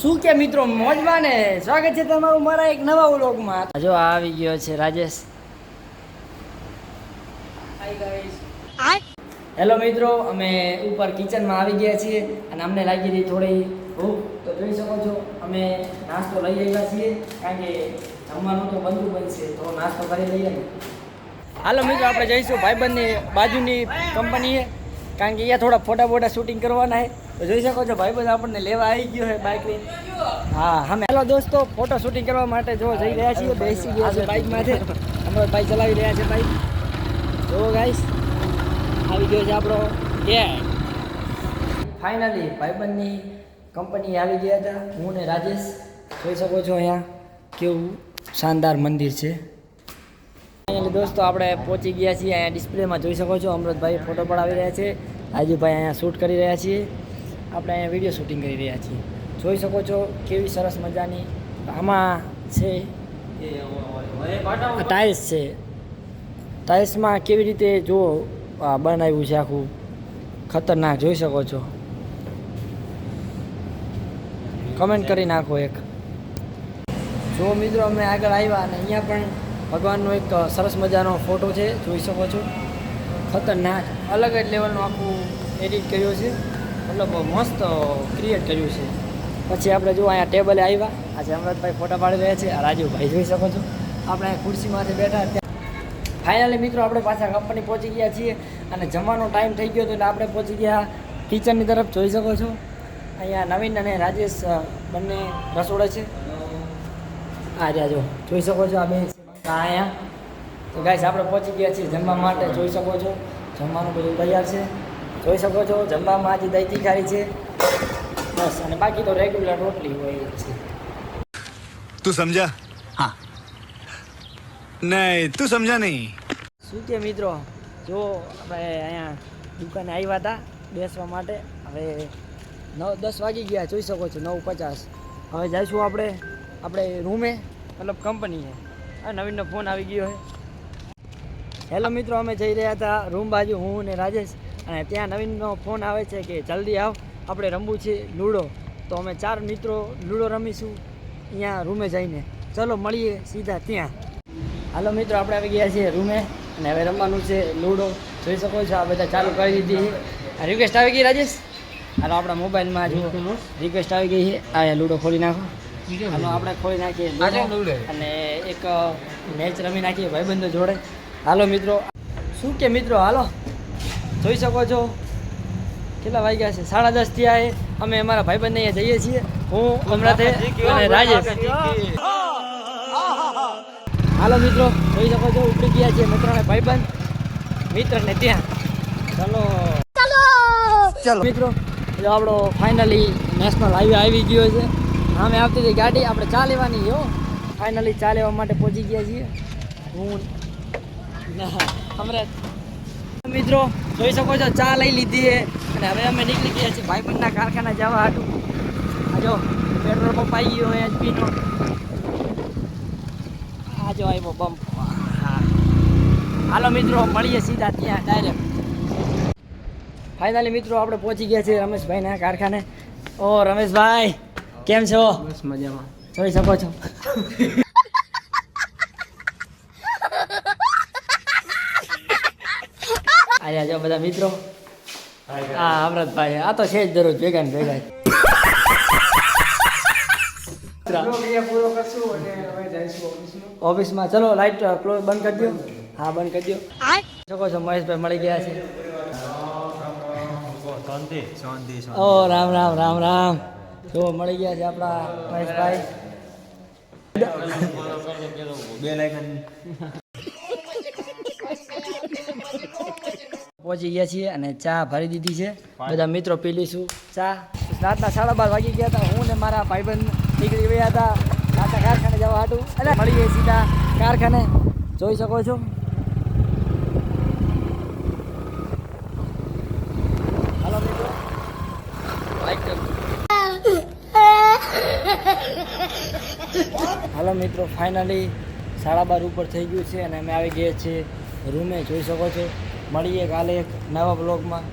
શું કે મિત્રો મોજમાં ને સ્વાગત છે તમારું મારા એક નવા વ્લોગમાં. જો આવી ગયો છે રાજેશ. Hi guys. હેલો મિત્રો, અમે ઉપર કિચનમાં આવી ગયા છીએ અને અમને લાગી રહી થોડી ભૂખ. તો જોઈ શકો છો અમે નાસ્તો લઈ આવ્યા છીએ, કારણ કે જમવાનું તો બધું બનશે તો નાસ્તો કરી લઈએ ને. હાલો મિત્રો, આપણે જઈશું ભાઈબંધની બાજુની કંપનીએ, કારણ કે અહીંયા થોડા ફોટા બોટા શૂટિંગ કરવાના છે. તો જોઈ શકો છો ભાઈબંધ આપણને લેવા આવી ગયો છે બાઇક લઈને. હા અમે હેલો દોસ્તો, ફોટો શૂટિંગ કરવા માટે જો જઈ રહ્યા છીએ. બેસી ગયા છે બાઇકમાંથી, અમે બાઇક ચલાવી રહ્યા છે બાઇક. જો ગાઈસ આવી ગયો છે આપણો ગેંગ. ફાઇનલી ભાઈબંધની કંપની આવી ગયા હતા, હું ને રાજેશ. જોઈ શકો છો અહીંયા કેવું શાનદાર મંદિર છે. ફાઇનલી દોસ્તો આપણે પહોંચી ગયા છીએ. અહીંયા ડિસ્પ્લેમાં જોઈ શકો છો અમૃતભાઈ ફોટો પડાવી રહ્યા છે, રાજુભાઈ અહીંયા શૂટ કરી રહ્યા છીએ, આપણે અહીંયા વિડીયો શૂટિંગ કરી રહ્યા છીએ. જોઈ શકો છો કેવી સરસ મજાની આમાં છે ટાઇલ્સ છે. ટાઇલ્સમાં કેવી રીતે જો બનાવ્યું છે આખું ખતરનાક, જોઈ શકો છો. કમેન્ટ કરી નાખો એક. જો મિત્રો અમે આગળ આવ્યા અને અહીંયા પણ ભગવાનનો એક સરસ મજાનો ફોટો છે, જોઈ શકો છો. ખતરનાક અલગ જ લેવલનું આખું એડિટ કર્યું છે, મતલબ મસ્ત ક્રિએટ કર્યું છે. પછી આપણે જો અહીંયા ટેબલે આવ્યા, આજે અમૃતભાઈ ફોટા પાડી રહ્યા છે, રાજુભાઈ જોઈ શકો છો આપણે ખુરશીમાંથી બેઠા. ફાઇનલી મિત્રો આપણે પાછા કંપની પહોંચી ગયા છીએ અને જમવાનો ટાઈમ થઈ ગયો હતો એટલે આપણે પહોંચી ગયા કિચનની તરફ. જોઈ શકો છો અહીંયા નવીન અને રાજેશ બંને રસોડે છે. આ રહ્યા જો જોઈ શકો છો આ બે અહીંયા. તો ગાઈસ આપણે પહોંચી ગયા છીએ જમવા માટે. જોઈ શકો છો જમવાનું બધું તૈયાર છે. જોઈ શકો છો જમવામાં આજે દહીં તીખારી છે બસ, અને બાકી તો રેગ્યુલર રોટલી હોય છે. તું સમજા? હા. નહીં તું સમજા નહીં. શું કે મિત્રો, જો આપણે અહીંયા દુકાને આવ્યા હતા બેસવા માટે. હવે 9-10 વાગી ગયા, જોઈ શકો છો 9:50. હવે જઈશું આપણે રૂમે, મતલબ કંપનીએ. આ નવીનનો ફોન આવી ગયો છે. હેલો મિત્રો, અમે જઈ રહ્યા હતા રૂમ બાજુ, હું ને રાજેશ. અને ત્યાં નવીનનો ફોન આવે છે કે જલ્દી આવ, આપણે રમવું છે લૂડો. તો અમે 4 મિત્રો લૂડો રમીશું અહીંયા રૂમે જઈને. ચલો મળીએ સીધા ત્યાં. હાલો મિત્રો, આપણે આવી ગયા છીએ રૂમે અને હવે રમવાનું છે લૂડો. જોઈ શકો છો આ બધા ચાલુ કરી દીધી છે. રિક્વેસ્ટ આવી ગઈ રાજેશ. હાલો આપણા મોબાઈલમાં જો રિક્વેસ્ટ આવી ગઈ છે. આ લૂડો ખોલી નાખો. હાલો આપણે ખોલી નાખીએ અને એક મેચ રમી નાખીએ ભાઈબંધો જોડે. હાલો મિત્રો, શું કે મિત્રો હાલો. જોઈ શકો છો કેટલા વાગ્યા છે, 10:30 થયા છે. અમે અમારા ભાઈબંધને અહીંયા જઈએ છીએ, હું હમણાં અને રાજેશ. હાલો મિત્રો, જોઈ શકો છો ઉપડી ગયા છે મિત્રોને ભાઈબંધ મિત્રને ત્યાં. ચલો મિત્રો, જો આપણો ફાઇનલી નેશનલ હાઈવે આવી ગયો છે. સામે આવતી હતી ગાડી, આપણે ચા લેવાની હો. ફાઇનલી ચા લેવા માટે પહોંચી ગયા છીએ હું હમણાં. મિત્રો જોઈ શકો છો ચા લઈ લીધી છે અને હવે અમે નીકળી ગયા છીએ ભાઈબંધના કારખાના જવા હાટું. આ જો પેટ્રોલ પંપ આવી ગયો એચપીનો. આ જો આવ્યો પંપ. હા હાલો મિત્રો, મળીએ સીધા ત્યાં ડાયરેક્ટ. ફાઇનલી મિત્રો આપણે પહોંચી ગયા છીએ રમેશભાઈના કારખાને. ઓ રમેશભાઈ કેમ છો? બસ મજામાં. જોઈ શકો છો આયા જો બધા મિત્રો. હા અમૃતભાઈ, આ તો છે જ દરરોજ ભેગા ને ભેગા. ઓફિસમાં ચલો લાઈટ ક્લોઝ બંધ કરી દો. હા બંધ કરી દો. શકો છો મહેશભાઈ મળી ગયા છે. ઓ રામ રામ રામ રામ. જો મળી ગયા છે આપણા મહેશભાઈ. પહોંચી ગયા છીએ અને ચા ભરી દીધી છે. બધા મિત્રો પી લઈશું ચા. રાતના 12:30 વાગી ગયા હતા. હું ને મારા ભાઈબંધ નીકળી ગયા હતા રાતના કારખાને જવા હાટું. એટલે મળીએ સીધા કારખાને. જોઈ શકો છો હાલો મિત્રો, હાલો મિત્રો, ફાઇનલી 12:30 ઉપર થઈ ગયું છે અને અમે આવી ગયા છીએ રૂમે. જોઈ શકો છો. મળીએ કાલે એક નવા બ્લોગમાં.